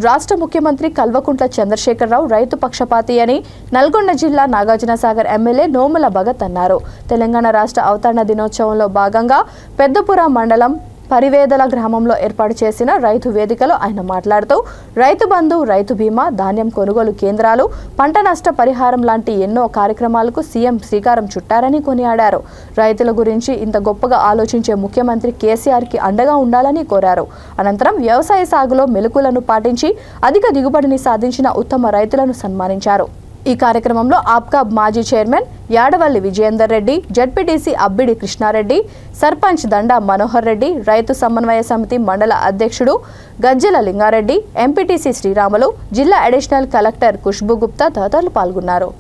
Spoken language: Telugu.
రాష్ట్ర ముఖ్యమంత్రి కల్వకుంట్ల చంద్రశేఖరరావు రైతు పక్షపాతి అని నల్గొండ జిల్లా నాగార్జునసాగర్ ఎమ్మెల్యే నోముల భగత్ అన్నారు. తెలంగాణ రాష్ట్ర అవతరణ దినోత్సవంలో భాగంగా పెద్దపుర మండలం పరివేదల గ్రామంలో ఏర్పాటు చేసిన రైతు వేదికలో ఆయన మాట్లాడుతూ రైతు బంధు, రైతు బీమా, ధాన్యం కొనుగోలు కేంద్రాలు, పంట నష్ట పరిహారం లాంటి ఎన్నో కార్యక్రమాలకు సీఎం శ్రీకారం చుట్టారని కొనియాడారు. రైతుల గురించి ఇంత గొప్పగా ఆలోచించే ముఖ్యమంత్రి కేసీఆర్కి అండగా ఉండాలని కోరారు. అనంతరం వ్యవసాయ సాగులో మెలకువలను పాటించి అధిక దిగుబడిని సాధించిన ఉత్తమ రైతులను సన్మానించారు. ఈ కార్యక్రమంలో ఆప్కా మాజీ చైర్మన్ యాడవల్లి విజయేందర్ రెడ్డి, జడ్పీటీసీ అబ్బిడి కృష్ణారెడ్డి, సర్పంచ్ దండా మనోహర్ రెడ్డి, రైతు సమన్వయ సమితి మండల అధ్యక్షుడు గజ్జల లింగారెడ్డి, ఎంపీటీసీ శ్రీరాములు, జిల్లా అడిషనల్ కలెక్టర్ ఖుష్బూ గుప్తా తదితరులు పాల్గొన్నారు.